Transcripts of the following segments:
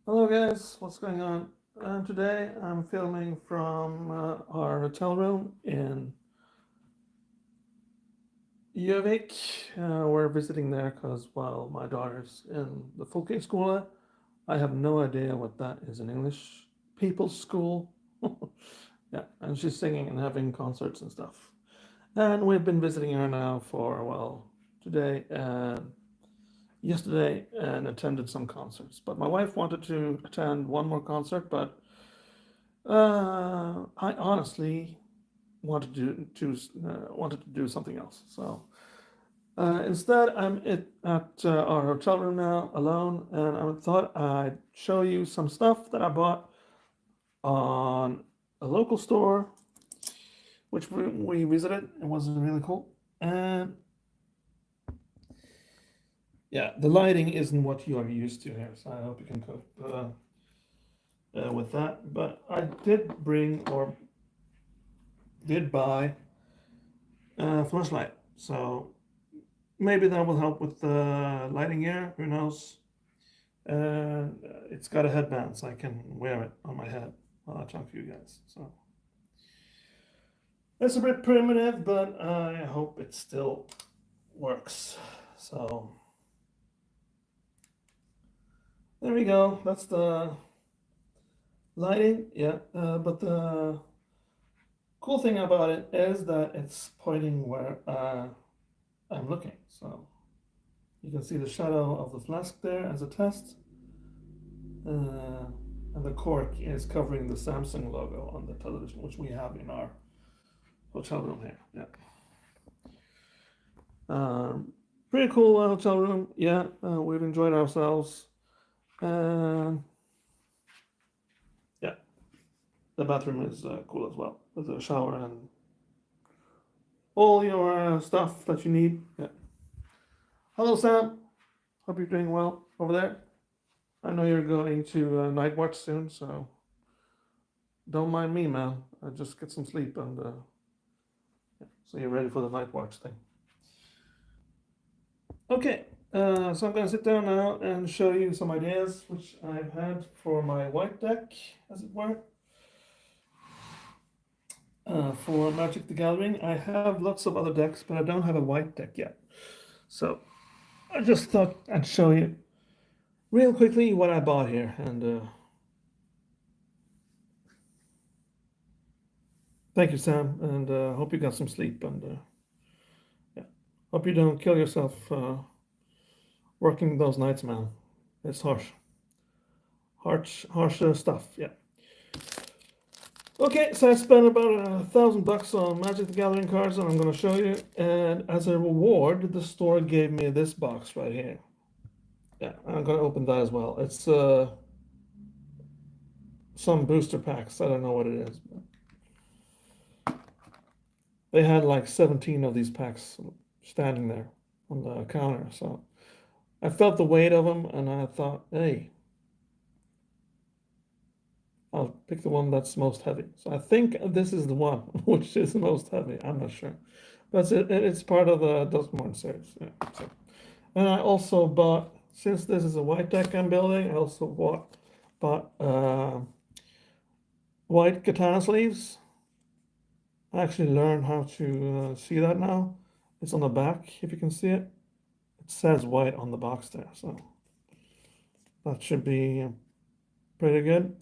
Hello guys, what's going on? Today I'm filming from our hotel room in Gjøvik. We're visiting there because, well, my daughter's in the folkehøgskole. I have no idea what that is in English. People's school. Yeah, and she's singing and having concerts and stuff. And we've been visiting her now for, well, today and yesterday and attended some concerts. But my wife wanted to attend one more concert, but I honestly wanted to do something else. So instead, I'm at our hotel room now, alone, and I thought I'd show you some stuff that I bought on a local store, which we visited. It was really cool, and yeah, the lighting isn't what you are used to here, so I hope you can cope with that. But I did bring or did buy flashlight. So maybe that will help with the lighting here. Who knows? It's got a headband, so I can wear it on my head while I talk to you guys. So it's a bit primitive, but I hope it still works. So there we go. That's the lighting. Yeah, but the cool thing about it is that it's pointing where I'm looking. So you can see the shadow of the flask there as a test. And the cork is covering the Samsung logo on the television, which we have in our hotel room here. Yeah. Pretty cool hotel room. Yeah, we've enjoyed ourselves. And yeah, the bathroom is cool as well. There's a shower and all your stuff that you need. Yeah. Hello, Sam. Hope you're doing well over there. I know you're going to night watch soon, so don't mind me, man. Just get some sleep and yeah, so you're ready for the night watch thing. Okay, so I'm going to sit down now and show you some ideas which I've had for my white deck, as it were. For Magic the Gathering, I have lots of other decks, but I don't have a white deck yet. So I just thought I'd show you real quickly what I bought here, and thank you, Sam, and hope you got some sleep, and yeah, hope you don't kill yourself working those nights, man. It's harsh stuff. Yeah. Okay, so I spent about $1,000 on Magic the Gathering cards, and I'm going to show you. And as a reward, the store gave me this box right here. Yeah, I'm going to open that as well. It's some booster packs. I don't know what it is. They had like 17 of these packs standing there on the counter. So I felt the weight of them, and I thought, hey, I'll pick the one that's most heavy. So I think this is the one which is most heavy. I'm not sure. But it's part of the Duskmorn series. Yeah. So, and I also bought, since this is a white deck I'm building, I also bought white katana sleeves. I actually learned how to see that now. It's on the back, if you can see it. It says white on the box there, so that should be pretty good.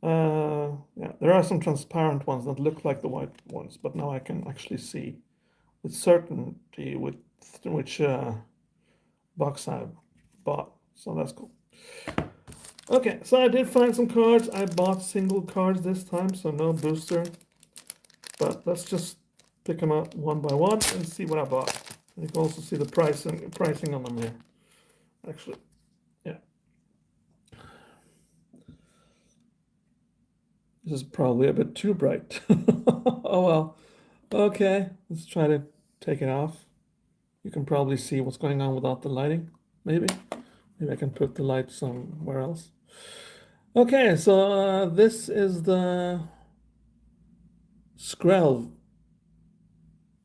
Yeah, there are some transparent ones that look like the white ones, but now I can actually see with certainty which box I've bought. So that's cool. Okay, so I did find some cards. I bought single cards this time, so no booster. But let's just pick them out one by one and see what I bought. You can also see the pricing on them here. Actually, yeah. This is probably a bit too bright. Oh well. Okay, let's try to take it off. You can probably see what's going on without the lighting, maybe. Maybe I can put the light somewhere else. Okay, so this is the Skrell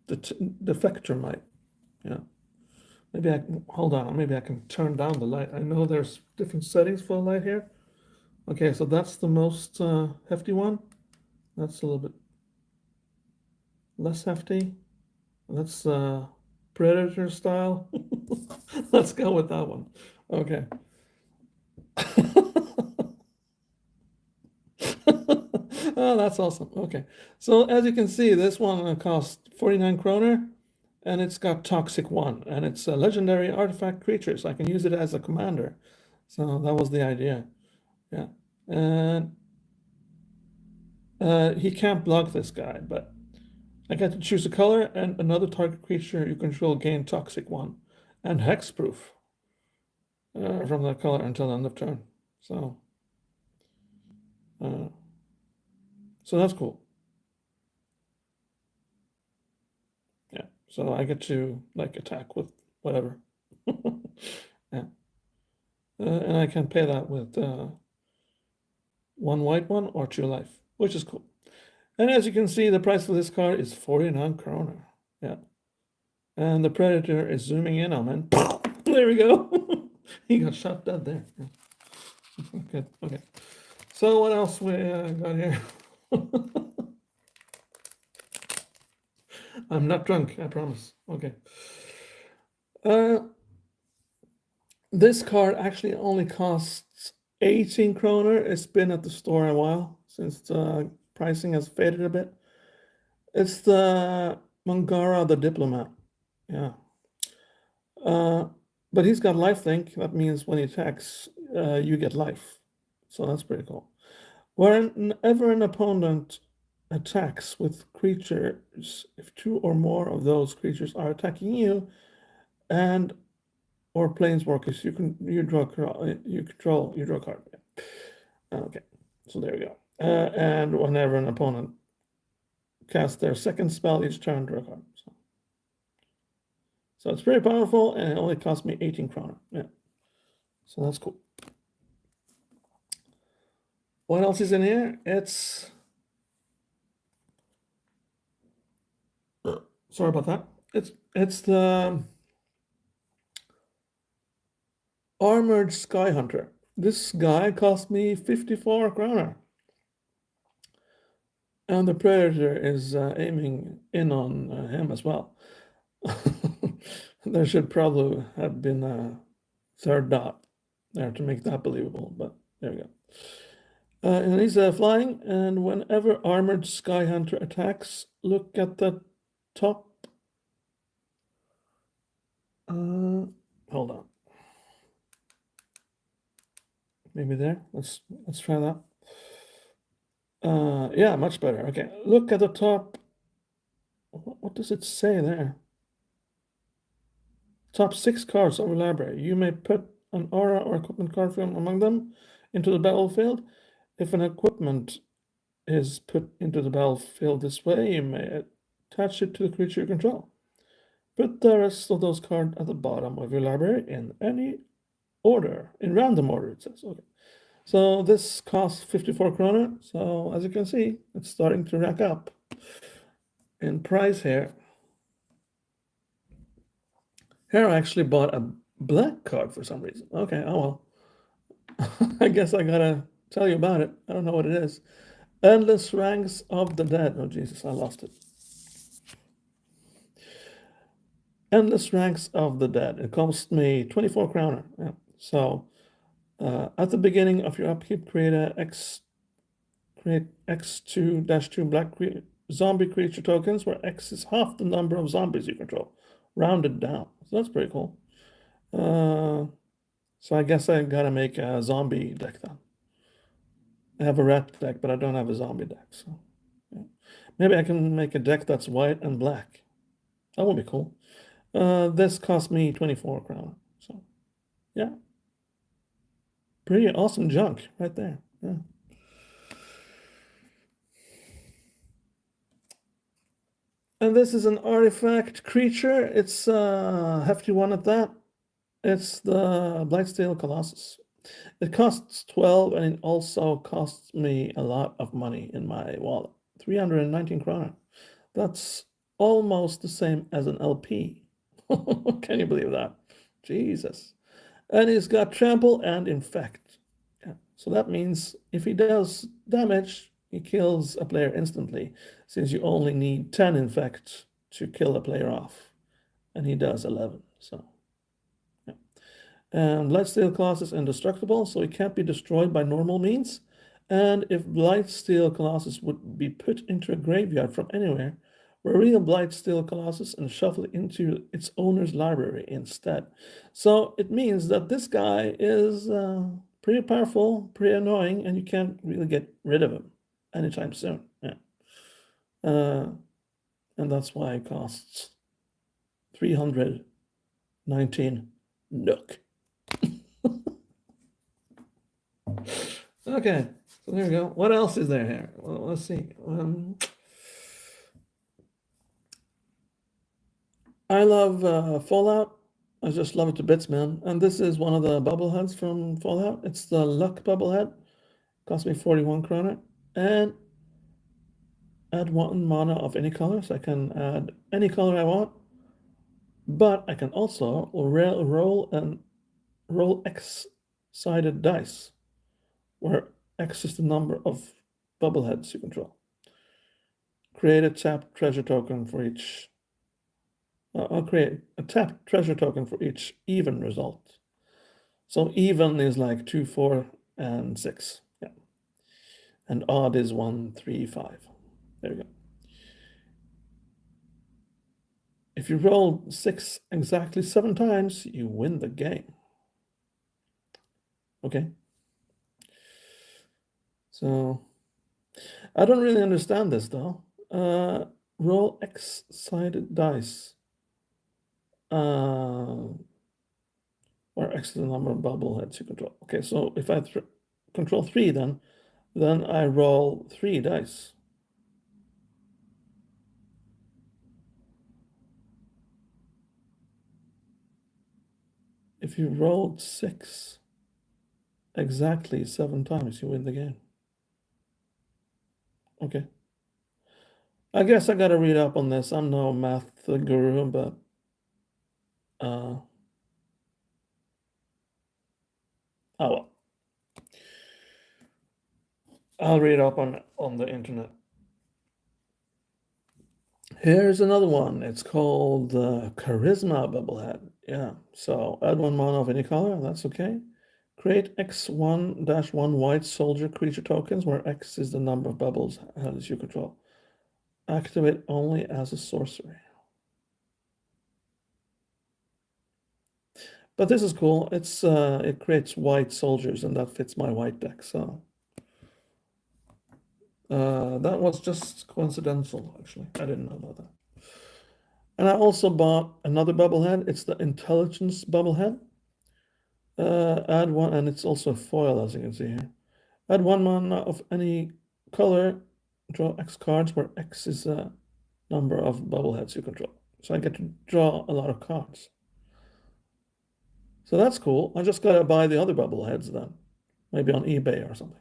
defector light. Yeah. Maybe I can, hold on, maybe I can turn down the light. I know there's different settings for the light here. Okay, so that's the most hefty one. That's a little bit less hefty. That's Predator style. Let's go with that one. Okay. Oh, that's awesome. Okay. So as you can see, this one costs 49 kroner, and it's got Toxic 1, and it's a legendary artifact creature, so I can use it as a commander. So that was the idea. Yeah. And he can't block this guy, but I get to choose a color, and another target creature you control gain Toxic 1 and Hexproof from that color until end of turn. So, uh, so that's cool. Yeah. So I get to like attack with whatever. Yeah. And I can pay that with one white one or 2 life, which is cool. And as you can see, the price of this card is 49 kroner. Yeah. And the Predator is zooming in on him. There we go. He got shot dead there. Yeah. Good. Okay. So what else we got here? I'm not drunk, I promise. Okay. Uh, this card actually only costs 18 kroner. It's been at the store a while since the pricing has faded a bit. It's the Mangara the Diplomat. Yeah. Uh, but he's got lifelink. That means when he attacks, you get life. So that's pretty cool. Whenever an opponent attacks with creatures, if 2 or more of those creatures are attacking you, and or planeswalkers, you control you draw a card. Okay, so there we go. And whenever an opponent casts their second spell each turn, draw a card. So it's pretty powerful, and it only cost me 18 kroner. Yeah, so that's cool. What else is in here? It's sorry about that. It's the Armored Sky Hunter. This guy cost me 54 kroner. And the Predator is aiming in on him as well. There should probably have been a third dot there to make that believable, but there we go. And he's flying, and whenever Armored Sky Hunter attacks, look at the top. Hold on. Maybe there. Let's try that. Yeah, much better. Okay, look at the top. What does it say there? Top 6 cards of a library. You may put an aura or equipment card from among them into the battlefield. If an equipment is put into the battlefield this way, you may attach it to the creature you control. Put the rest of those cards at the bottom of your library in any order, in random order, it says. Okay. So this costs 54 kroner. So as you can see, it's starting to rack up in price here. Here I actually bought a black card for some reason. Okay, oh well. I guess I gotta tell you about it. I don't know what it is. Endless Ranks of the Dead. Oh Jesus, I lost it. Endless Ranks of the Dead. It cost me 24 kroner. Yeah. So at the beginning of your upkeep, create X2-2 black zombie creature tokens where X is half the number of zombies you control, rounded down. So that's pretty cool. So I guess I gotta make a zombie deck then. I have a rat deck, but I don't have a zombie deck. So yeah. Maybe I can make a deck that's white and black. That would be cool. This cost me 24 crown. So yeah, pretty awesome junk right there. Yeah. And this is an artifact creature. It's a hefty one at that. It's the Blightsteel Colossus. It costs 12, and it also costs me a lot of money in my wallet. 319 kroner. That's almost the same as an LP. Can you believe that? Jesus. And he's got Trample and Infect. Yeah. So that means if he does damage, he kills a player instantly, since you only need 10 in fact to kill a player off, and he does 11. So, yeah. And Blightsteel class is indestructible, so it can't be destroyed by normal means. And if Blightsteel Colossus would be put into a graveyard from anywhere, reveal Blightsteel Colossus and shuffle it into its owner's library instead. So it means that this guy is pretty powerful, pretty annoying, and you can't really get rid of him anytime soon. Yeah. And that's why it costs 319 Nook. Okay, so there we go. What else is there here? Well, let's see. I love Fallout. I just love it to bits, man. And this is one of the bubbleheads from Fallout. It's the Luck bubblehead. Cost me 41 kroner. And add 1 mana of any color, so I can add any color I want. But I can also roll X-sided dice, where X is the number of bubbleheads you control. Create a tapped treasure token for each. I'll create a tapped treasure token for each even result. So even is like 2, 4, and 6. Yeah. And odd is 1, 3, 5. There we go. If you roll 6 exactly 7 times, you win the game. Okay. So I don't really understand this though. Roll X-sided dice. Or X is the number of bubbleheads you control. Okay, so if I control 3 then I roll 3 dice. If you rolled 6 exactly 7 times, you win the game. Okay. I guess I gotta read up on this. I'm no math guru, but oh well. I'll read up on the internet. Here's another one. It's called Charisma Bubblehead. Yeah, so add 1 mana of any color, that's okay. Create X1-1 white soldier creature tokens, where X is the number of bubbles heads you control. Activate only as a sorcery. But this is cool. It creates white soldiers, and that fits my white deck, so that was just coincidental, actually. I didn't know about that. And I also bought another bubblehead. It's the Intelligence bubblehead. Add 1, and it's also a foil, as you can see here. Add 1 mana of any color, draw X cards, where X is a number of bubbleheads you control. So I get to draw a lot of cards. So that's cool. I just gotta buy the other bubbleheads then. Maybe on eBay or something.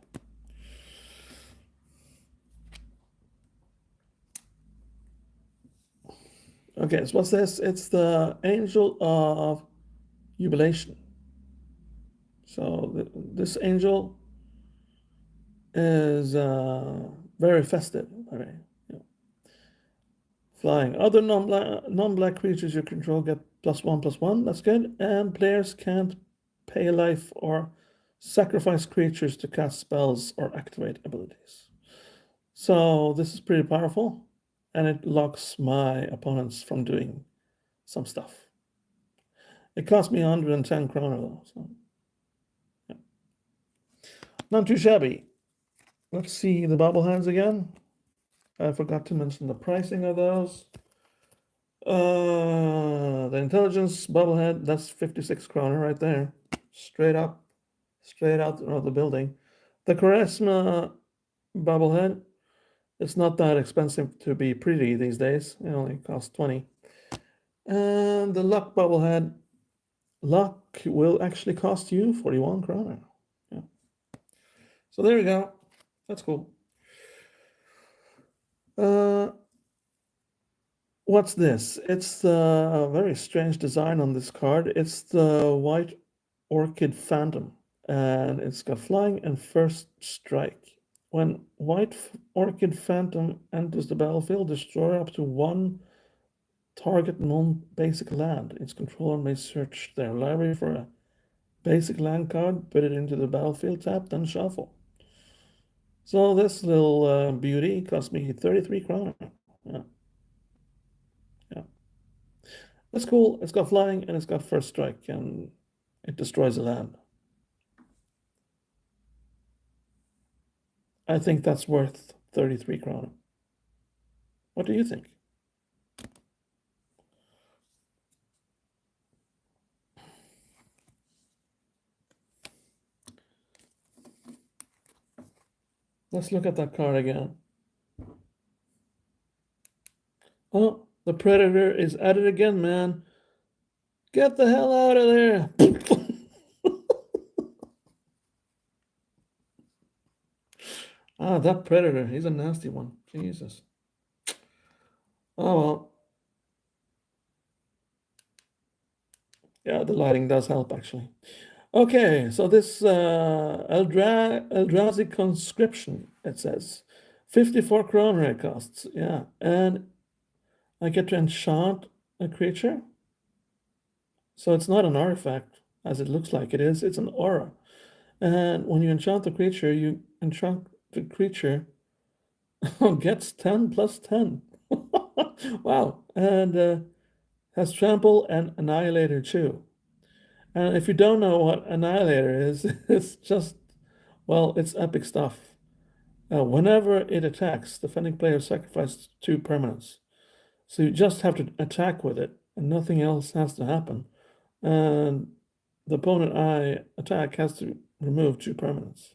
Okay, so what's this? It's the Angel of Jubilation. So this angel is very festive. I mean, you know. Flying. Other non-black creatures you control get +1/+1. That's good. And players can't pay life or sacrifice creatures to cast spells or activate abilities. So this is pretty powerful, and it locks my opponents from doing some stuff. It cost me 110 kroner though, so yeah. Not too shabby. Let's see the bobbleheads again. I forgot to mention the pricing of those. The Intelligence bobblehead, that's 56 kroner right there. Straight up, straight out of the building. The Charisma bobblehead, it's not that expensive to be pretty these days. It only costs 20. And the Luck bobblehead, Luck will actually cost you 41 kroner. Yeah. So there we go. That's cool. What's this? It's a very strange design on this card. It's the White Orchid Phantom. And it's got flying and first strike. When White Orchid Phantom enters the battlefield, destroy up to one target non-basic land. Its controller may search their library for a basic land card, put it into the battlefield tab, then shuffle. So this little beauty cost me 33 kroner. Yeah, yeah. That's cool. It's got flying and it's got first strike and it destroys the land. I think that's worth 33 kroner. What do you think? Let's look at that card again. Oh, the Predator is at it again, man. Get the hell out of there. Ah, that Predator, he's a nasty one. Jesus. Oh well. Yeah, the lighting does help actually. Okay, so this Eldrazi conscription, it says. 54 kroner it costs. Yeah. And I get to enchant a creature. So it's not an artifact as it looks like it is, it's an aura. And when you enchant the creature, you enchant the creature gets 10 plus 10. Wow. And has trample and annihilator too. And if you don't know what annihilator is, it's just, well, it's epic stuff. Whenever it attacks, defending player sacrifices 2 permanents. So you just have to attack with it, and nothing else has to happen. And the opponent I attack has to remove 2 permanents.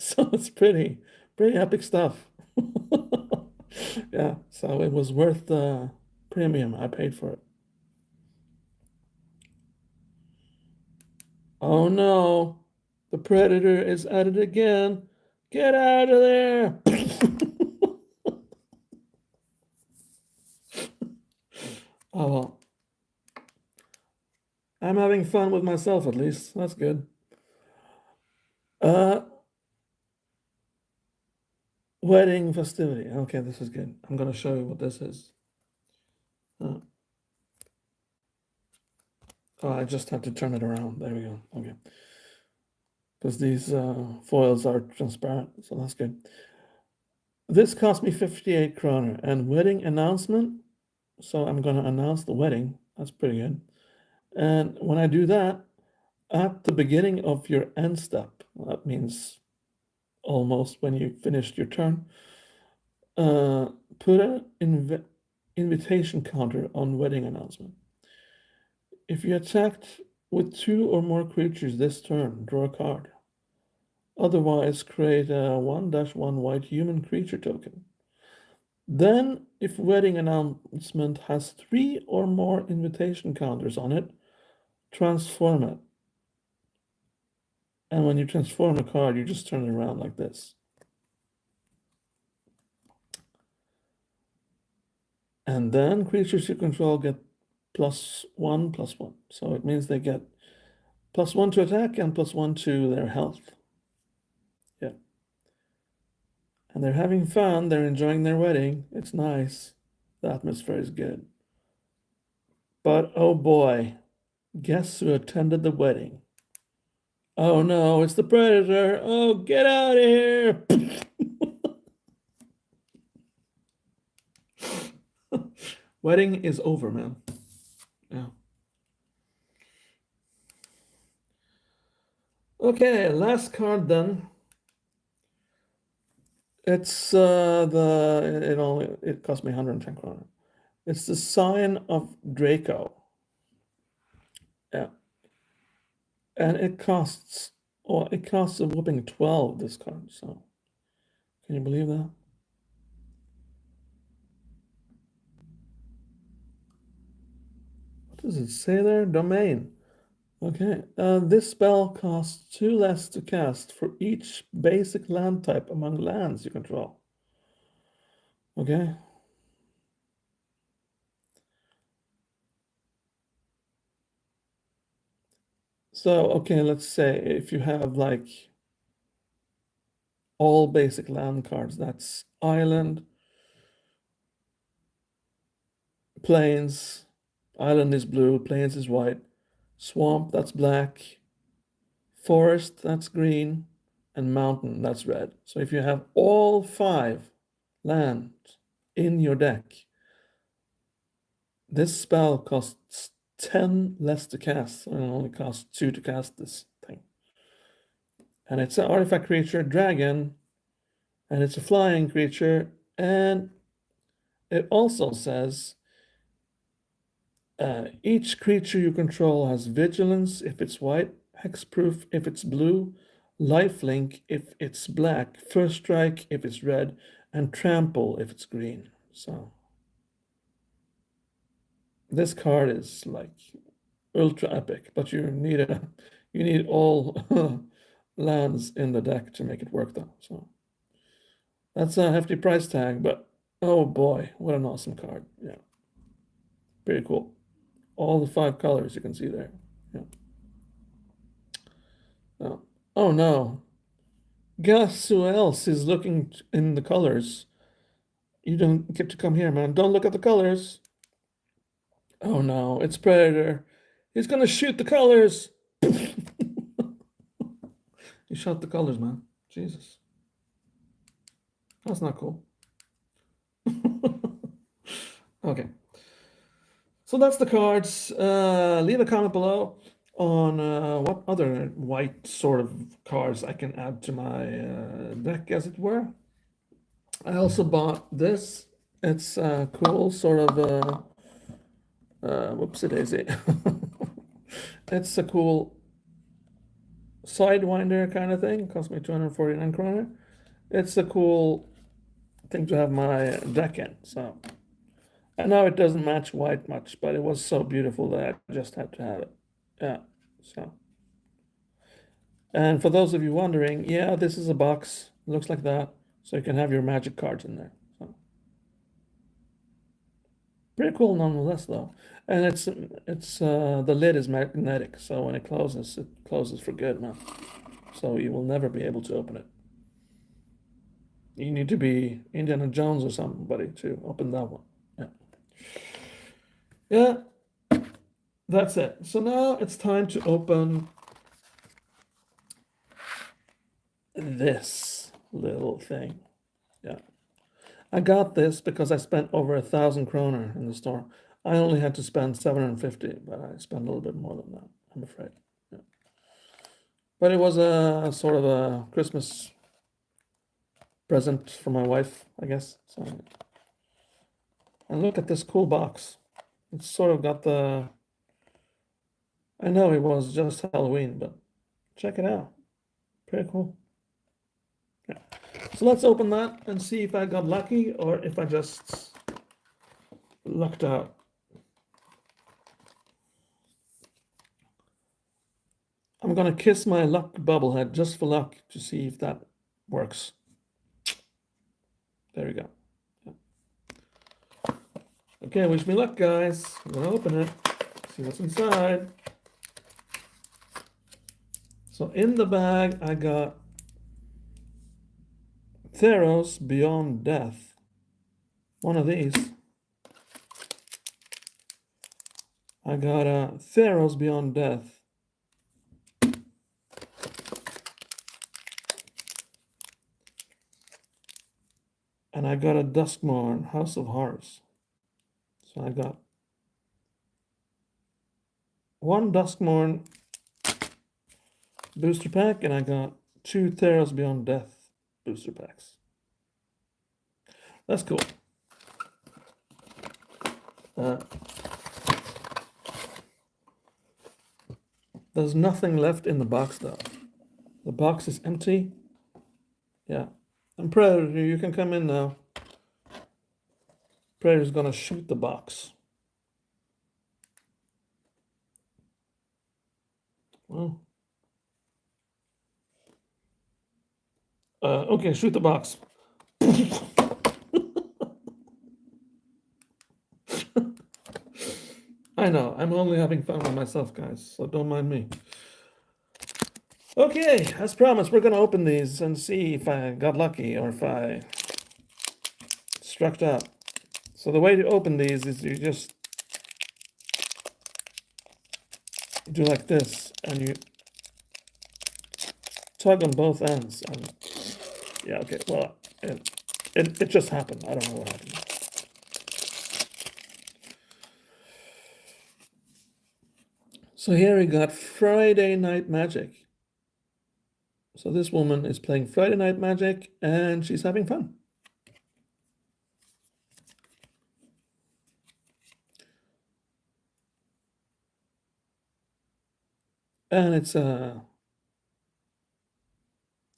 So it's pretty epic stuff. Yeah, so it was worth the premium I paid for it. Oh no, the Predator is at it again. Get out of there. Oh well. I'm having fun with myself at least. That's good. Uh, Wedding festivity. Okay, this is good. I'm gonna show you what this is. Uh, oh, I just had to turn it around. There we go. Okay. Because these foils are transparent, so that's good. This cost me 58 kroner. And wedding announcement. So I'm gonna announce the wedding. That's pretty good. And when I do that, at the beginning of your end step, that means almost when you finished your turn, put an invitation counter on wedding announcement. If you attacked with 2 or more creatures this turn, draw a card. Otherwise, create a 1-1 white human creature token. Then, if wedding announcement has 3 or more invitation counters on it, transform it. And when you transform a card, you just turn it around like this. And then creatures you control get +1/+1. So it means they get +1 to attack and +1 to their health. Yeah. And they're having fun. They're enjoying their wedding. It's nice. The atmosphere is good. But oh boy, guess who attended the wedding? Oh no, it's the Predator. Oh, get out of here. Wedding is over, man. Yeah. Okay, last card then. It's it cost me 110 kroner. It's the Sign of Draco. Yeah. And it costs a whopping 12 this card, so can you believe that? What does it say there? Domain. Okay. This spell costs 2 less to cast for each basic land type among lands you control. Okay. So, okay, let's say if you have like all basic land cards, that's island, plains, island is blue, plains is white, swamp, that's black, forest, that's green, and mountain, that's red. So if you have all 5 lands in your deck, this spell costs 10 less to cast, and it only costs 2 to cast this thing. And it's an artifact creature, dragon, and it's a flying creature, and it also says each creature you control has vigilance if it's white, hexproof if it's blue, lifelink if it's black, first strike if it's red, and trample if it's green. So this card is like ultra epic, but you need all lands in the deck to make it work though. So that's a hefty price tag, but oh boy, what an awesome card. Yeah, pretty cool. All the 5 colors you can see there. Yeah. Oh, oh no. Guess who else is looking in the colors? You don't get to come here, man. Don't look at the colors. Oh no, it's Predator. He's gonna shoot the colors. He shot the colors, man. Jesus. That's not cool. Okay. So that's the cards. Leave a comment below on what other white sort of cards I can add to my deck, as it were. I also bought this. It's cool, sort of whoopsie daisy. It's a cool sidewinder kind of thing. Cost me 249 kroner. It's a cool thing to have my deck in. So I know it doesn't match white much, but it was so beautiful that I just had to have it. Yeah. So, and for those of you wondering, yeah, this is a box. It looks like that. So you can have your magic cards in there. So pretty cool nonetheless, though. And it's the lid is magnetic, so when it closes for good, man. So you will never be able to open it. You need to be Indiana Jones or somebody to open that one. Yeah. Yeah, that's it. So now it's time to open this little thing. Yeah. I got this because I spent over 1,000 kroner in the store. I only had to spend 750, but I spent a little bit more than that, I'm afraid. Yeah. But it was a sort of a Christmas present for my wife, I guess. So, and look at this cool box. It's sort of got the. I know it was just Halloween, but check it out. Pretty cool. Yeah. So let's open that and see if I got lucky or if I just lucked out. I'm gonna kiss my luck bubblehead just for luck to see if that works. There we go. Yeah. Okay, wish me luck, guys. I'm gonna open it, see what's inside. So in the bag, I got Theros Beyond Death. One of these. I got a Theros Beyond Death. And I got a Duskmourn House of Horrors. So I got one Duskmourn booster pack, and I got 2 Theros Beyond Death booster packs. That's cool. There's nothing left in the box though. The box is empty. Yeah. And Predator, you can come in now. Predator's gonna shoot the box. Well. Okay, shoot the box. I know, I'm only having fun with myself, guys, so don't mind me. Okay, as promised, we're gonna open these and see if I got lucky or if I struck up. So the way to open these is you just do like this and you tug on both ends and yeah, okay, well, it just happened. I don't know what happened. So here we got Friday Night Magic. So this woman is playing Friday Night Magic and she's having fun. And it's a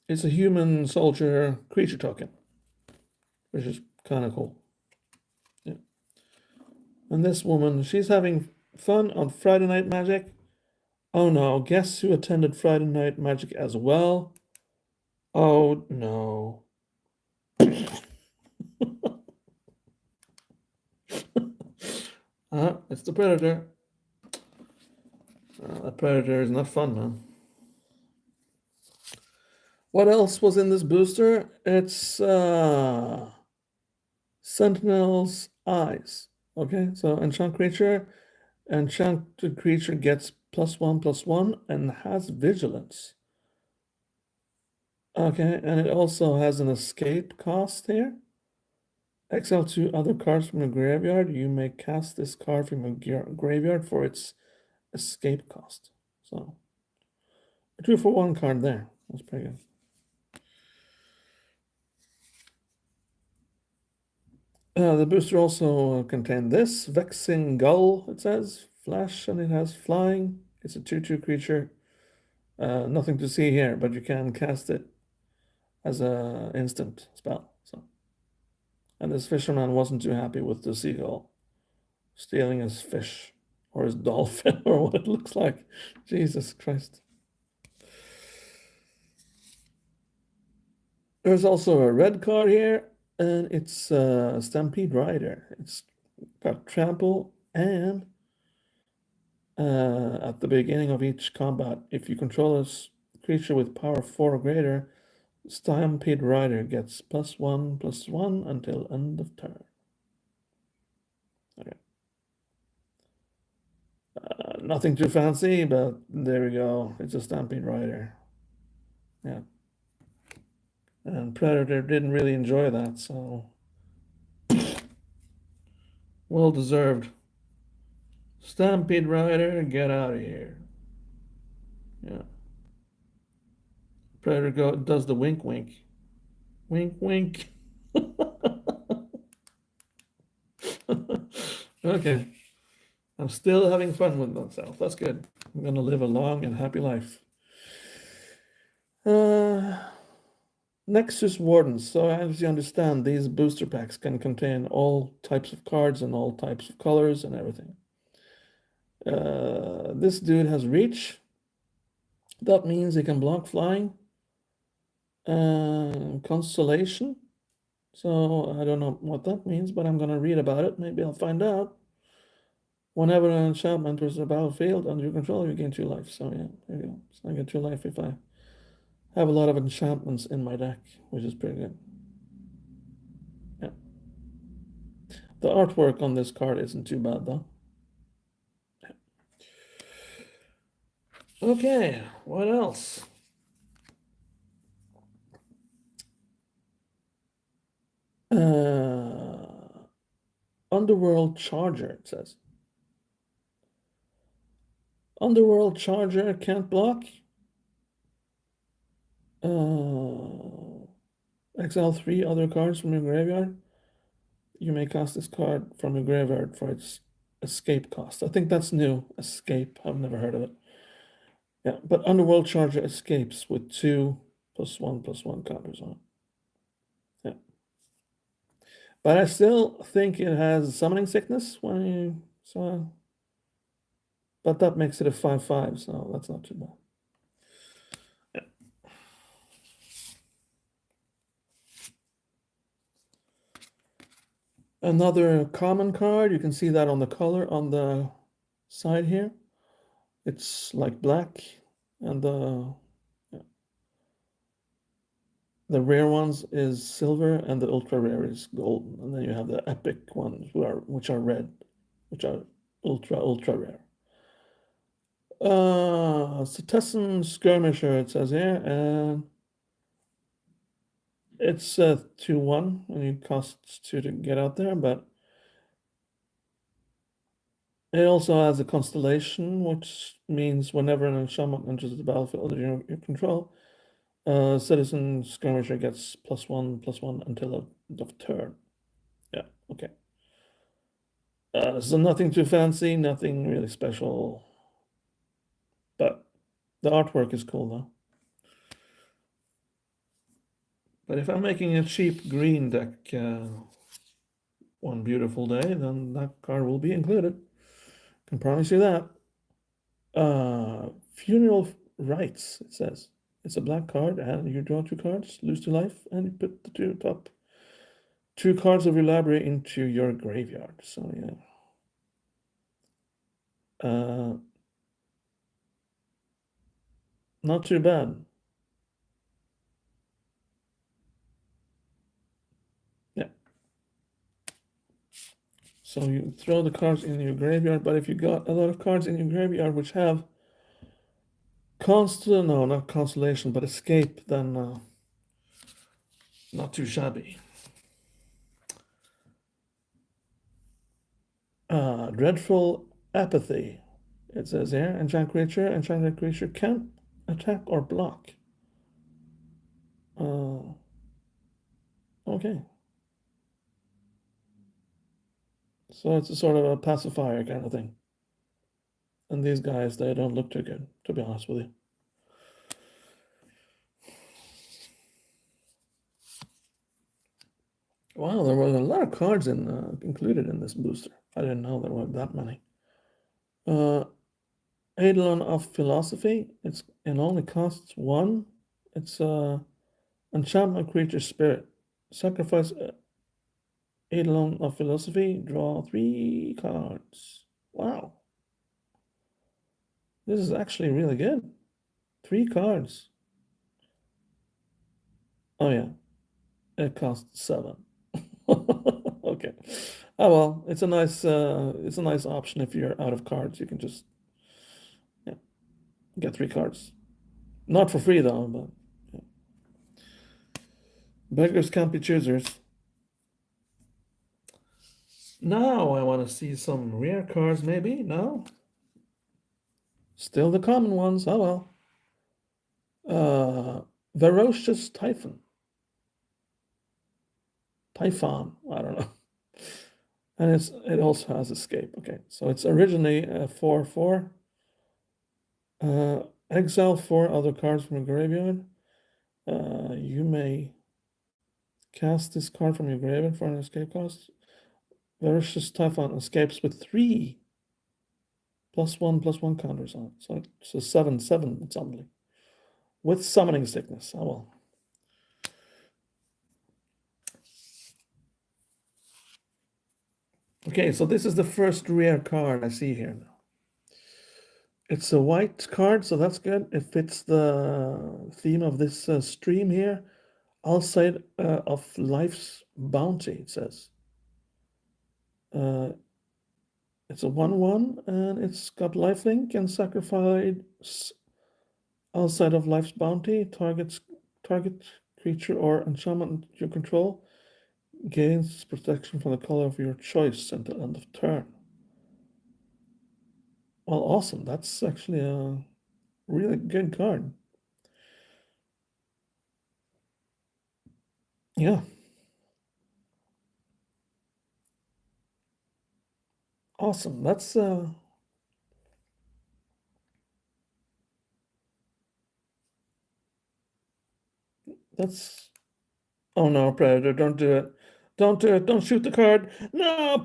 human soldier creature token, which is kind of cool. Yeah. And this woman, she's having fun on Friday Night Magic. Oh no, guess who attended Friday Night Magic as well? Oh no. It's the Predator. The Predator is not fun, man. What else was in this booster? It's Sentinel's Eyes. Okay, so enchanted creature gets +1/+1 and has vigilance. Okay, and it also has an escape cost here. Exile 2 other cards from your graveyard. You may cast this card from your graveyard for its escape cost. So, a 2-for-1 card there. That's pretty good. The booster also contained this Vexing Gull, it says. Flash, and it has flying. It's a 2/2 creature. Nothing to see here, but you can cast it as a instant spell. So, and this fisherman wasn't too happy with the seagull stealing his fish or his dolphin or what it looks like. Jesus Christ. There's also a red card here, and it's Stampede Rider. It's got trample, and at the beginning of each combat, if you control a creature with power 4 or greater, Stampede Rider gets +1/+1 until end of turn. Okay. Nothing too fancy, but there we go. It's a Stampede Rider. Yeah. And Predator didn't really enjoy that, so well deserved. Stampede Rider, get out of here. Yeah. Predator does the wink wink. Wink wink. Okay. I'm still having fun with myself. That's good. I'm gonna live a long and happy life. Nexus Wardens. So as you understand, these booster packs can contain all types of cards and all types of colors and everything. This dude has reach. That means he can block flying. Constellation. So I don't know what that means, but I'm gonna read about it. Maybe I'll find out. Whenever an enchantment enters the battlefield under your control, you gain 2 life. So yeah, there you go. So I get 2 life if I have a lot of enchantments in my deck, which is pretty good. Yeah. The artwork on this card isn't too bad though. Yeah. Okay, what else? Underworld Charger, it says. Underworld Charger can't block. Exile 3 other cards from your graveyard. You may cast this card from your graveyard for its escape cost. I think that's new. Escape. I've never heard of it. Yeah, but Underworld Charger escapes with 2+1/+1 counters on it. Yeah. But I still think it has summoning sickness when you so but that makes it a 5/5, so that's not too bad. Yeah. Another common card, you can see that on the color on the side here. It's like black and the yeah. The rare ones is silver, and the ultra rare is golden, and then you have the epic ones, which are red, which are ultra rare. Citizen Skirmisher, it says here, and it's 2-1, and it costs 2 to get out there, but it also has a constellation, which means whenever an enchantment enters the battlefield under your control, Citizen Skirmisher gets +1/+1 until end of turn. Yeah, okay. So nothing too fancy, nothing really special, but the artwork is cool though. But if I'm making a cheap green deck one beautiful day, then that card will be included. Can promise you that. Funeral Rites, it says. It's a black card, and you draw 2 cards, lose 2 life, and you put the top 2 cards of your library into your graveyard. So yeah. Not too bad. Yeah. So you throw the cards in your graveyard, but if you got a lot of cards in your graveyard which have not constellation, but escape, then not too shabby. Dreadful Apathy. It says here, enchanted creature can't attack or block. Okay. So it's a sort of a pacifier kind of thing. And these guys, they don't look too good, to be honest with you. Wow, there were a lot of cards included in this booster. I didn't know there were that many. Eidolon of Philosophy. It only costs 1. It's enchantment creature spirit. Sacrifice Eidolon of Philosophy. Draw 3 cards. Wow. This is actually really good. 3 cards. Oh yeah. It costs 7. Okay. Oh well, it's a nice option if you're out of cards. You can just get 3 cards. Not for free though, but yeah. Beggars can't be choosers. Now I want to see some rare cards, maybe? No? Still the common ones. Oh well. Ferocious Typhon. Typhon. I don't know. And it also has escape. Okay, so it's originally a 4/4. Exile 4 other cards from your graveyard. You may cast this card from your graveyard for an escape cost. Ferocious Typhon escapes with 3 +1/+1 counters on it. So it's a 7/7 suddenly. With Summoning Sickness. Oh well. Okay, so this is the first rare card I see here now. It's a white card, so that's good. It fits the theme of this stream here. Outside of Life's Bounty, it says. It's a 1/1, and it's got lifelink and sacrifice outside of Life's Bounty. Target creature or enchantment you control gains protection from the color of your choice until end of turn. Well, awesome. That's actually a really good card. Yeah. Awesome. That's oh no, Predator, don't do it. Don't do it. Don't shoot the card. No.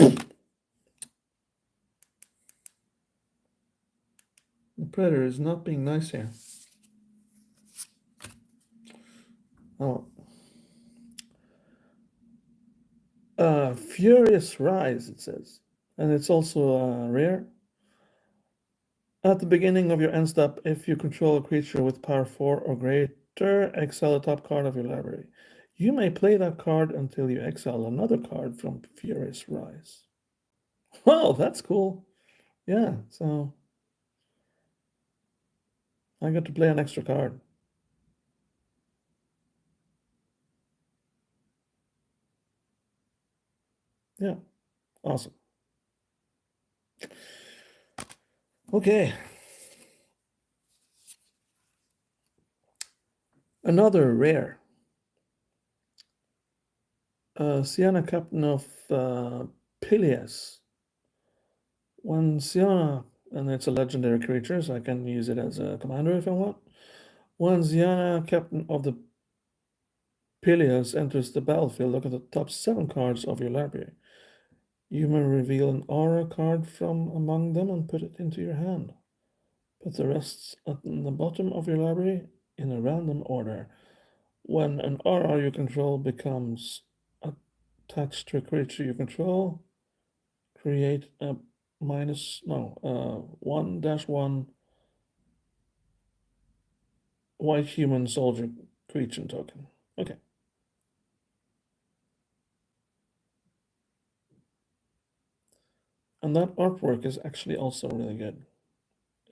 The Predator is not being nice here. Oh. Furious Rise, it says. And it's also rare. At the beginning of your end step, if you control a creature with power 4 or exile the top card of your library. You may play that card until you exile another card from Furious Rise. Well, that's cool. Yeah, so I got to play an extra card. Yeah, awesome. Okay. Another rare. Sienna, Captain of Peleus. When Sienna, and it's a legendary creature, so I can use it as a commander if I want. When Sienna, Captain of the Peleus, enters the battlefield, look at the top 7 cards of your library. You may reveal an aura card from among them and put it into your hand. Put the rest at the bottom of your library in a random order. When an aura you control becomes attached to a creature you control, create a 1-1 white human soldier creature token. Okay. And that artwork is actually also really good.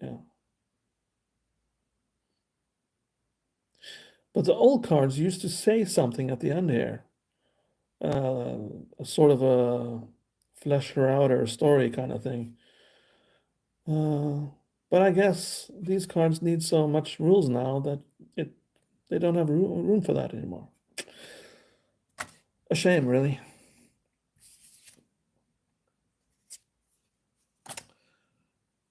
Yeah. But the old cards used to say something at the end here. A sort of a flesh her out or story kind of thing. But I guess these cards need so much rules now that they don't have room for that anymore. A shame, really.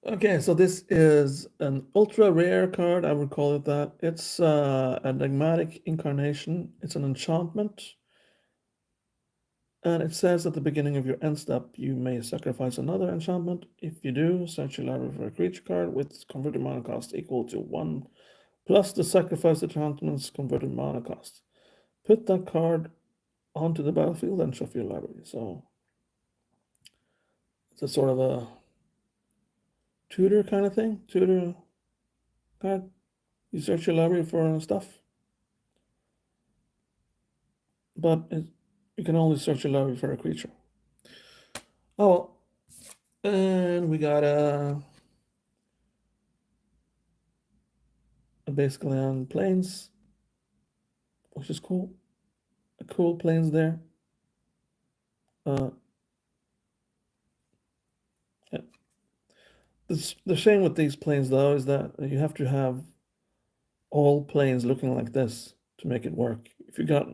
Okay, so this is an ultra rare card, I would call it that. It's an enigmatic incarnation. It's an enchantment. And it says at the beginning of your end step, you may sacrifice another enchantment. If you do, search your library for a creature card with converted mana cost equal to 1 plus the sacrifice enchantment's converted mana cost. Put that card onto the battlefield and shuffle your library. So it's a sort of a tutor kind of thing. Tutor card. You search your library for stuff, but you can only search your library for a creature. Oh well. And we got basically on planes, which is cool. A cool planes there. Yeah. The shame with these planes though is that you have to have all planes looking like this to make it work. If you got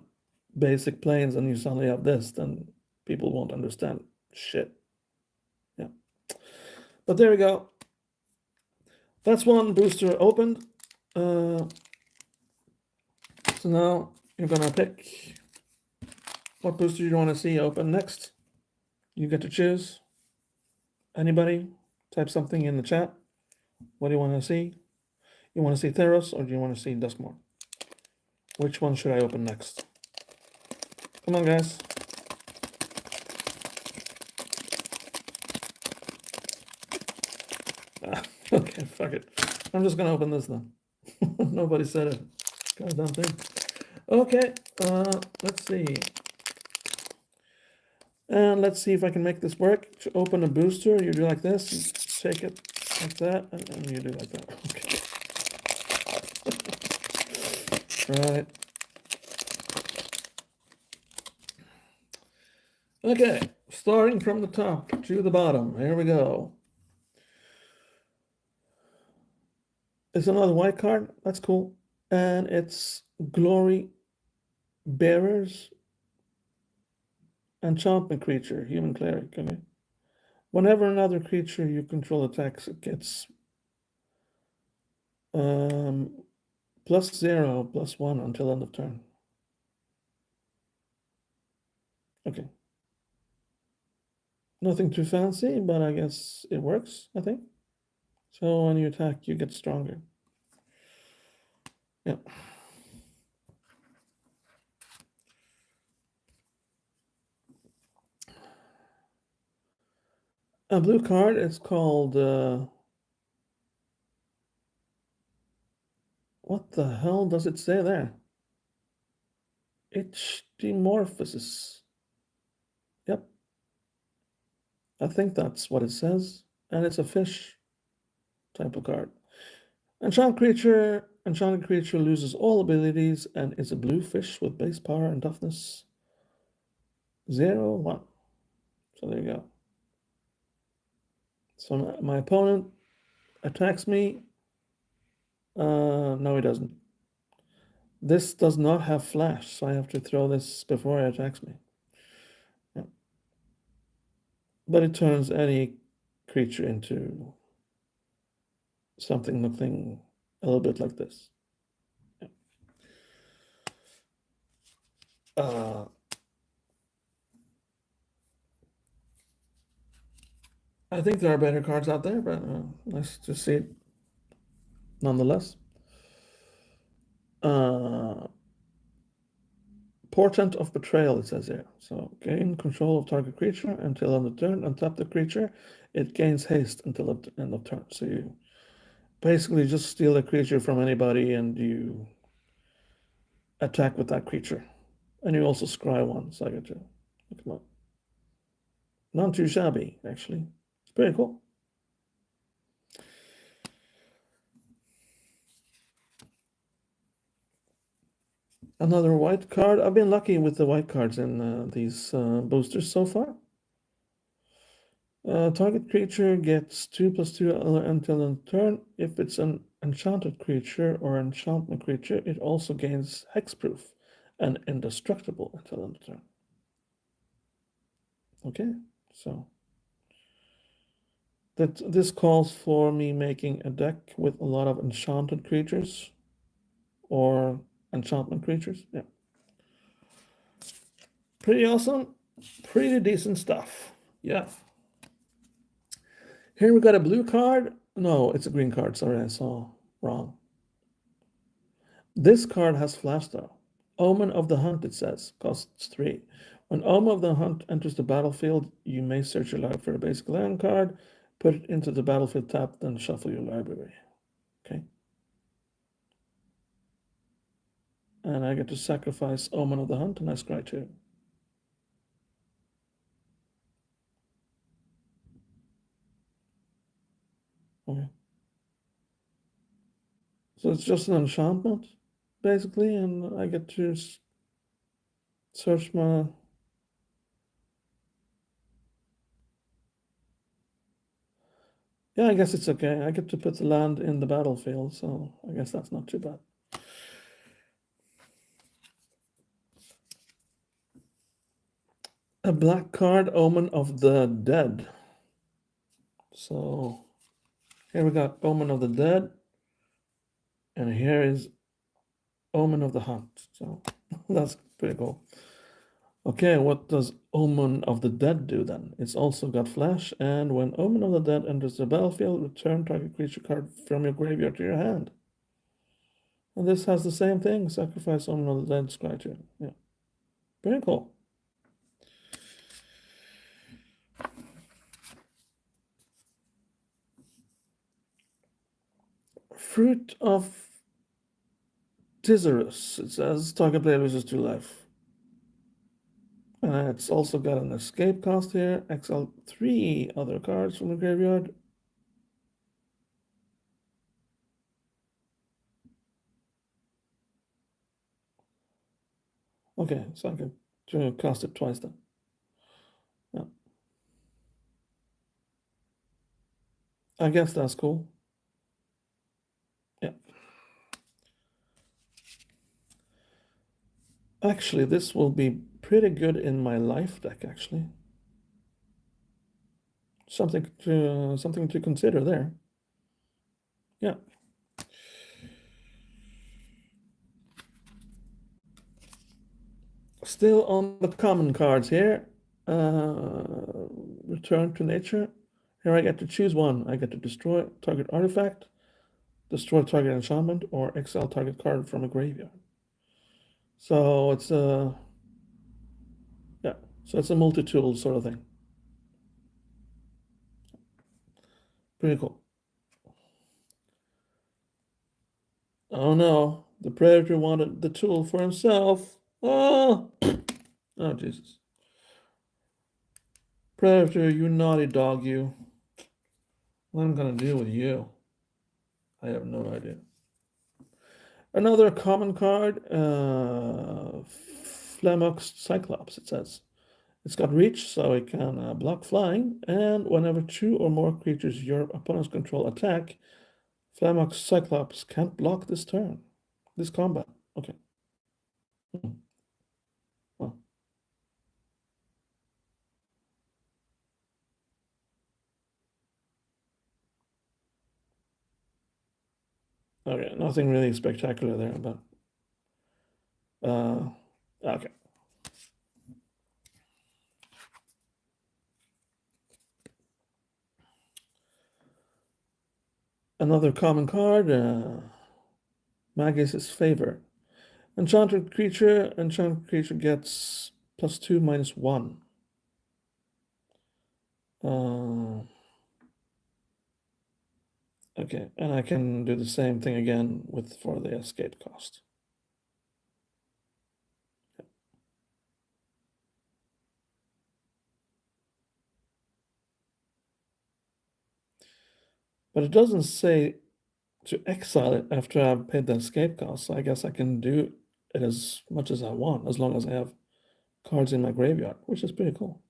basic planes and you suddenly have this, then people won't understand shit. Yeah. But there we go. That's one booster opened. So now you're gonna pick what booster you want to see open next. You get to choose. Anybody, type something in the chat. What do you want to see? You want to see Theros or do you want to see Duskmore? Which one should I open next? Come on, guys. Okay, fuck it. I'm just gonna open this then. Nobody said it. Goddamn thing. Okay, let's see. And let's see if I can make this work. To open a booster, you do like this, you take it like that, and then you do like that. Okay. Right. Okay, starting from the top to the bottom. Here we go. It's another white card. That's cool. And it's Glory Bearers Enchantment creature, human cleric. Okay. Whenever another creature you control attacks, it gets +0, +1 until end of turn. Okay. Nothing too fancy, but I guess it works, I think. So when you attack, you get stronger. Yeah. A blue card, it's called What the hell does it say there? Ichthymorphosis. Yep, I think that's what it says. And it's a fish type of card. Enchanted creature loses all abilities and is a blue fish with base power and toughness 0, 1. So there you go. So my opponent attacks me. No, he doesn't. This does not have flash, so I have to throw this before he attacks me. Yeah. But it turns any creature into something looking a little bit like this. Yeah. I think there are better cards out there, but nice to see it nonetheless. Portent of Betrayal, it says here. So gain control of target creature until end of turn. Untap the creature. It gains haste until end of turn. So you basically just steal a creature from anybody and you attack with that creature. And you also scry one, so I get to look them up. Not too shabby, actually. It's pretty cool. Another white card. I've been lucky with the white cards in these boosters so far. Target creature gets 2/2 until end turn. If it's an enchanted creature or enchantment creature, it also gains hexproof and indestructible until end turn. Okay, so this calls for me making a deck with a lot of enchanted creatures or enchantment creatures. Yeah. Pretty awesome. Pretty decent stuff. Yeah. Here we got a blue card. No, it's a green card. Sorry, I saw wrong. This card has flash though. Omen of the Hunt, it says, costs 3. When Omen of the Hunt enters the battlefield, you may search your library for a basic land card, put it into the battlefield tab, then shuffle your library. Okay. And I get to sacrifice Omen of the Hunt, and I scry 2. Okay. So it's just an enchantment, basically, and I get to search my... Yeah, I guess it's okay. I get to put the land in the battlefield, so I guess that's not too bad. A black card, Omen of the Dead. So here we got Omen of the Dead, and here is Omen of the Hunt. So that's pretty cool. Okay, what does Omen of the Dead do then? It's also got flash, and when Omen of the Dead enters the battlefield, return target creature card from your graveyard to your hand. And this has the same thing, sacrifice Omen of the Dead, scry 2. Yeah, very cool. Fruit of Tizarus. It says target player loses 2 life. And it's also got an escape cost here. Exile 3 other cards from the graveyard. Okay, so I can cast it twice then. Yeah. I guess that's cool. Yeah. Actually, this will be pretty good in my life deck, actually. Something to consider there. Yeah. Still on the common cards here. Return to nature. Here I get to choose one. I get to destroy target artifact, destroy target enchantment, or exile target card from a graveyard. So it's a multi-tool sort of thing. Pretty cool. Oh no, the predator wanted the tool for himself. Oh, oh Jesus. Predator, you naughty dog, you. What am I gonna do with you? I have no idea. Another common card, Flamox Cyclops, it says. It's got reach, so it can block flying, and whenever two or more creatures your opponents control attack, Flamox Cyclops can't block this turn. This combat. Okay. Hmm. Well, okay, nothing really spectacular there, but okay. Another common card, Magus' Favor. Enchanted creature gets +2, -1. Uh, okay, and I can do the same thing again with for the escape cost. But it doesn't say to exile it after I've paid the escape cost, so I guess I can do it as much as I want, as long as I have cards in my graveyard, which is pretty cool.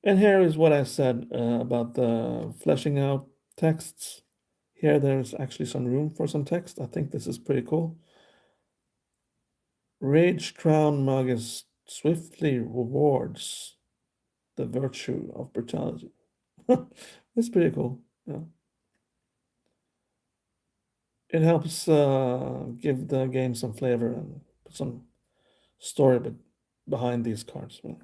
And here is what I said about the fleshing out texts. Here there's actually some room for some text. I think this is pretty cool. Rage Crown Magus swiftly rewards the virtue of brutality. It's pretty cool. Yeah. It helps give the game some flavor and put some story behind these cards. Yeah.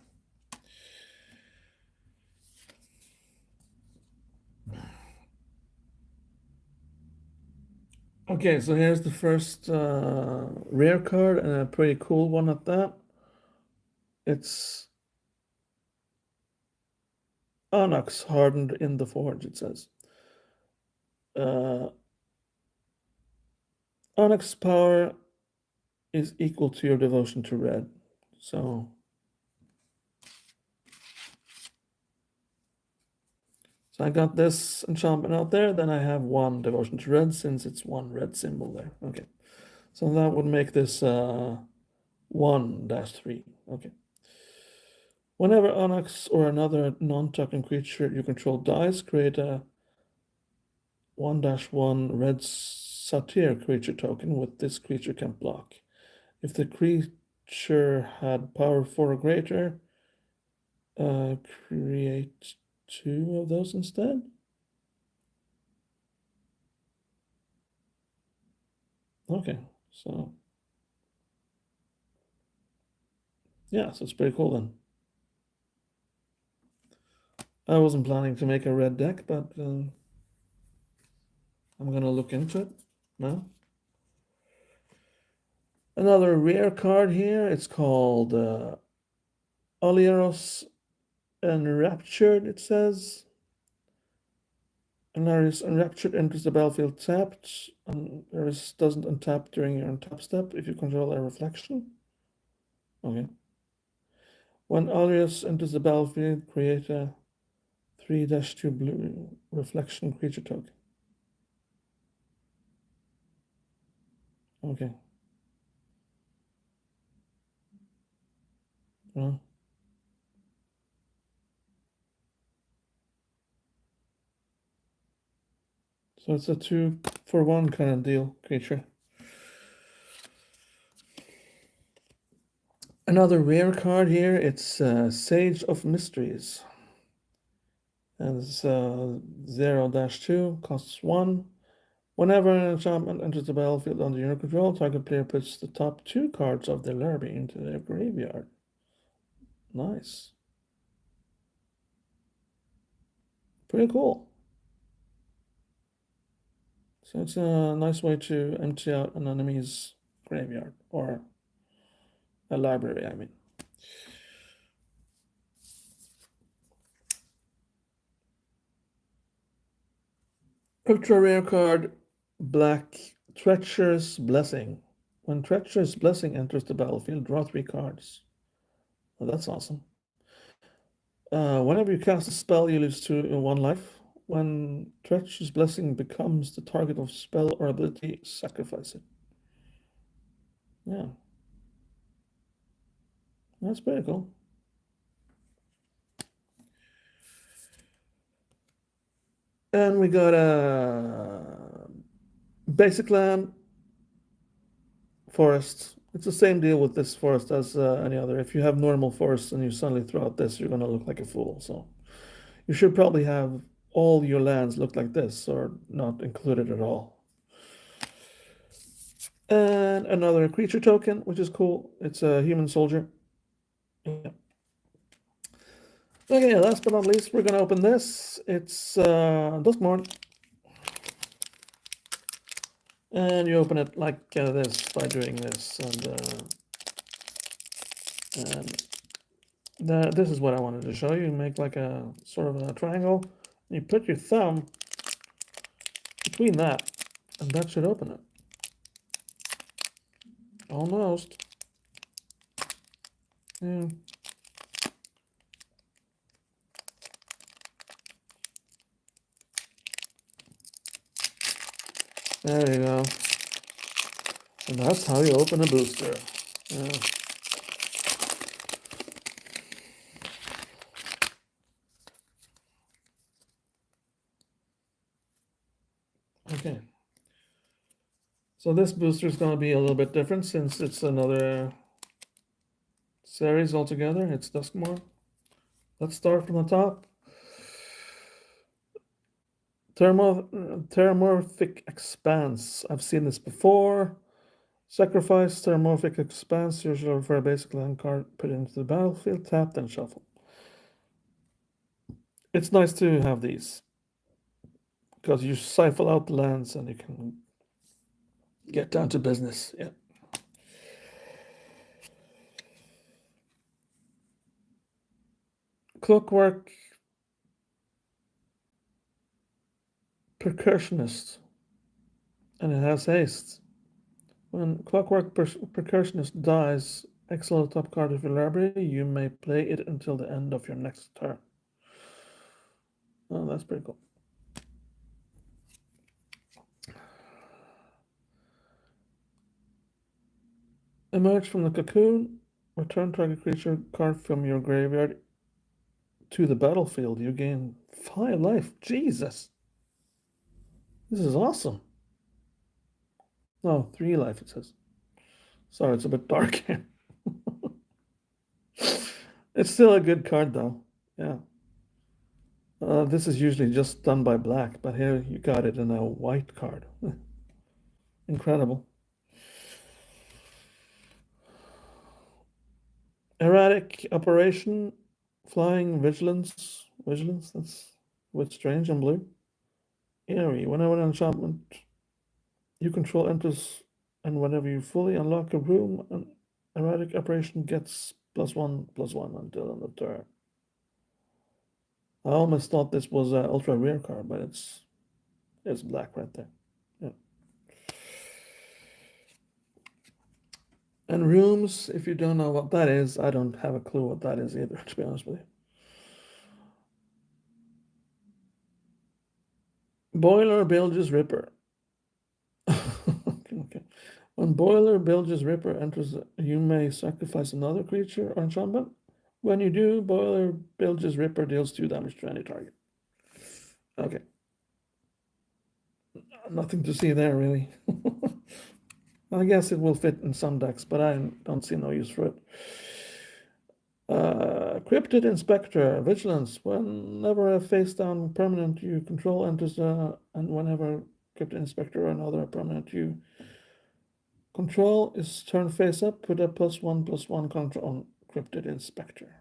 Okay, so here's the first rare card, and a pretty cool one at that. It's Onyx hardened in the forge, it says. Uh, Onyx power is equal to your devotion to red. So I got this enchantment out there, then I have one devotion to red since it's one red symbol there. Okay, so that would make this 1-3. Okay. Whenever Onyx or another non-token creature you control dies, create a 1-1 red satyr creature token with this creature can block. If the creature had power 4 or greater, create 2 of those instead. Okay, so yeah, so it's pretty cool then. I wasn't planning to make a red deck, but I'm gonna look into it now. Another rare card here. It's called Olieros Enraptured, it says. Alaris Enraptured enters the battlefield tapped. Alaris doesn't untap during your untap step if you control a reflection. Okay. When Alaris enters the battlefield, create a 3-2 blue reflection creature token. Okay. Well, so it's a 2-for-1 kind of deal creature. Another rare card here, it's Sage of Mysteries. And it's 0-2, costs 1. Whenever an enchantment enters the battlefield under your control, target player puts the top 2 cards of their library into their graveyard. Nice. Pretty cool. So it's a nice way to empty out an enemy's graveyard, or a library, I mean. Ultra rare card, Black Treacherous Blessing. When Treacherous Blessing enters the battlefield, draw 3 cards. Well, that's awesome. Whenever you cast a spell, you lose 1 life. When Treacherous Blessing becomes the target of spell or ability, sacrifice it. Yeah, that's pretty cool. And we got a basic land forest. It's the same deal with this forest as any other. If you have normal forest and you suddenly throw out this, you're going to look like a fool. So you should probably have all your lands look like this or not included at all. And another creature token, which is cool. It's a human soldier. Yeah. Okay, last but not least, we're going to open this. It's Duskmorn. And you open it like this by doing this. And this is what I wanted to show you. Make like a sort of a triangle. You put your thumb between that, and that should open it. Almost. Yeah. There you go. And that's how you open a booster. Yeah. Okay. So this booster is going to be a little bit different since it's another series altogether. It's Duskmore. Let's start from the top. Terramorphic Expanse. I've seen this before. Sacrifice Terramorphic Expanse. Usually for a basic land card, put it into the battlefield, tap, then shuffle. It's nice to have these because you siphon out the lands and you can get down to business. Yeah. Clockwork Percussionist. And it has haste. When Clockwork Percussionist dies, exile the top card of your library. You may play it until the end of your next turn. Oh, that's pretty cool. Emerge from the cocoon. Return target creature card from your graveyard to the battlefield. You gain 5 life. Jesus. This is awesome. No, 3 life, it says. Sorry, it's a bit dark here. It's still a good card, though. Yeah. This is usually just done by black, but here you got it in a white card. Incredible. Erratic Operation, Flying Vigilance. Vigilance, that's with strange and blue. Eerie, whenever an enchantment you control enters, and whenever you fully unlock a room, an erratic operation gets +1/+1 until end of turn. I almost thought this was an ultra rare card, but it's black right there. Yeah. And rooms, if you don't know what that is, I don't have a clue what that is either, to be honest with you. Boiler Bilge's Ripper. Okay. When Boiler Bilge's Ripper enters, you may sacrifice another creature or enchantment. When you do, Boiler Bilge's Ripper deals 2 damage to any target. Okay. Nothing to see there, really. I guess it will fit in some decks, but I don't see no use for it. Cryptid Inspector, Vigilance. Whenever a face-down permanent you control enters, and whenever Cryptid Inspector or another permanent you control is turned face up, put a +1/+1 counter on Cryptid Inspector.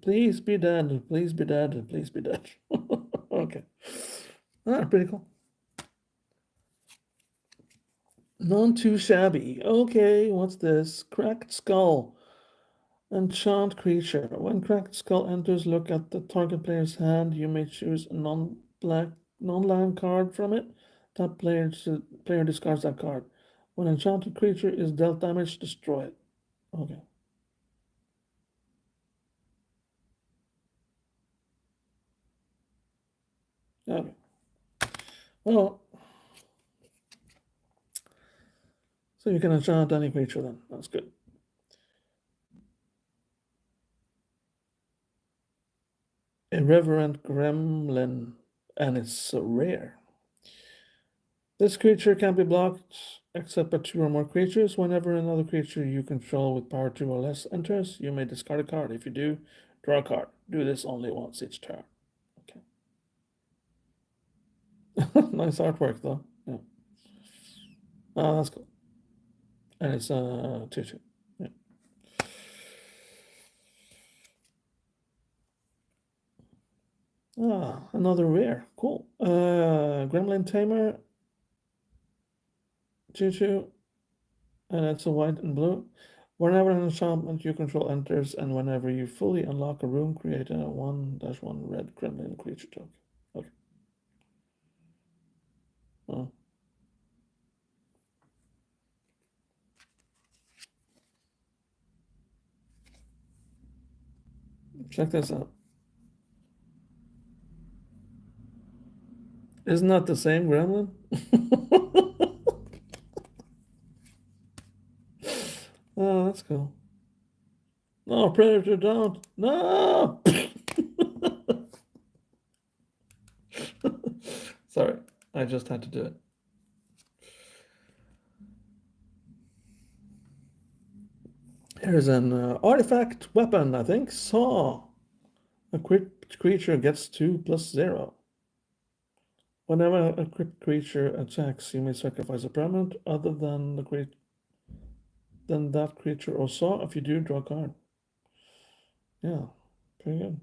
Please be dead, please be dead, please be dead. Okay. Pretty cool. None too shabby. Okay, what's this? Cracked Skull. Enchant creature. When Cracked Skull enters, look at the target player's hand. You may choose a non-black non-land card from it, that player discards that card. When an enchanted creature is dealt damage, destroy it. Okay. Okay. Well, so you can enchant any creature then. That's good. Irreverent Gremlin, and it's rare. This creature can be blocked except by 2 or more creatures. Whenever another creature you control with power 2 or less enters, you may discard a card. If you do, draw a card. Do this only once each turn. Okay. Nice artwork though. Yeah. Oh, that's cool. And it's 2/2. Yeah. Ah, another rare. Cool. Gremlin Tamer 2/2, and it's a white and blue. Whenever an enchantment you control enters, and whenever you fully unlock a room, create a 1/1 red gremlin creature token. Okay. Oh. Check this out. Isn't that the same gremlin? Oh, that's cool. No, Predator, don't. No! Sorry, I just had to do it. Here's an artifact weapon, I think. Saw. A crit creature gets 2/0. Whenever a crit creature attacks, you may sacrifice a permanent other than that creature or saw. If you do, draw a card. Yeah, pretty good.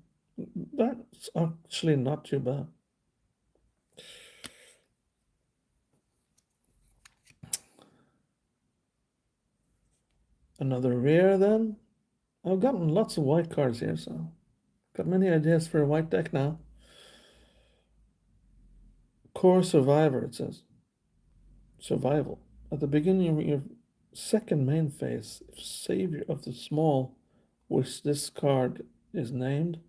That's actually not too bad. Another rare then. I've gotten lots of white cards here, so got many ideas for a white deck now. Core Survivor, it says. Survival. At the beginning of your second main phase, if Savior of the Small, which this card is named,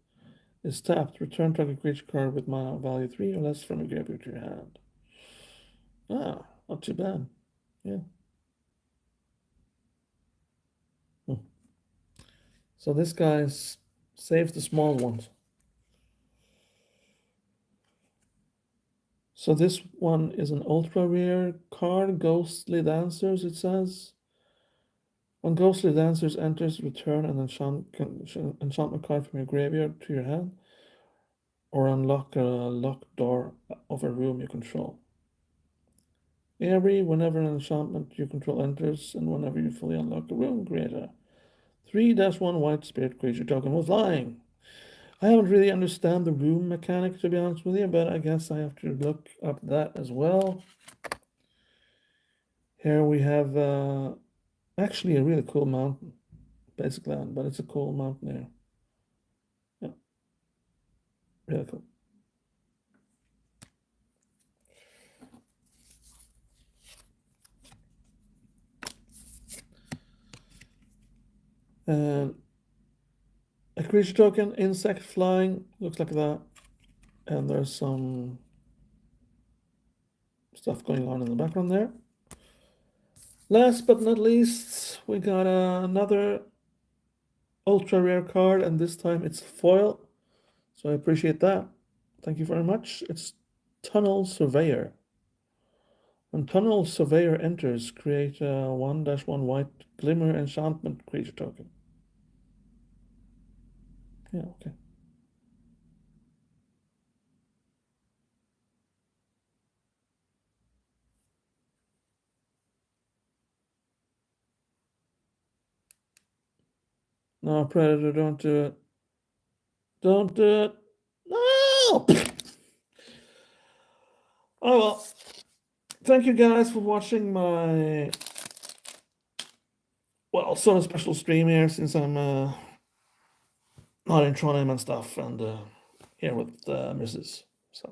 is tapped, return target creature card with mana value 3 or less from your graveyard to your hand. Ah, not too bad. Yeah. So this guy saves the small ones. So this one is an ultra rare card, Ghostly Dancers, it says. When Ghostly Dancers enters, return an enchantment card from your graveyard to your hand, or unlock a locked door of a room you control. Whenever an enchantment you control enters, and whenever you fully unlock a room, create a 3/1 white spirit creature token with flying. I haven't really understand the room mechanic, to be honest with you, but I guess I have to look up that as well. Here we have actually a really cool mountain, basic land, but it's a cool mountain here. Yeah, really cool. And a creature token, insect flying, looks like that. And there's some stuff going on in the background there. Last but not least, we got another ultra rare card, and this time it's foil. So I appreciate that. Thank you very much. It's Tunnel Surveyor. When Tunnel Surveyor enters, create a 1/1 white glimmer enchantment creature token. Yeah, okay. No, Predator, don't do it. Don't do it. No! Oh well. Thank you guys for watching my, well, sort of special stream here since I'm not in Trondheim and stuff, and here with Mrs. So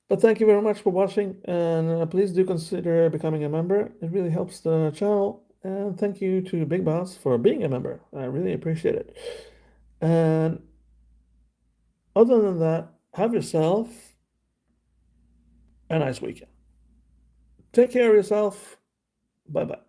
But thank you very much for watching, and please do consider becoming a member. It really helps the channel. And thank you to Big Boss for being a member. I really appreciate it. And other than that, have yourself a nice weekend. Take care of yourself. Bye bye.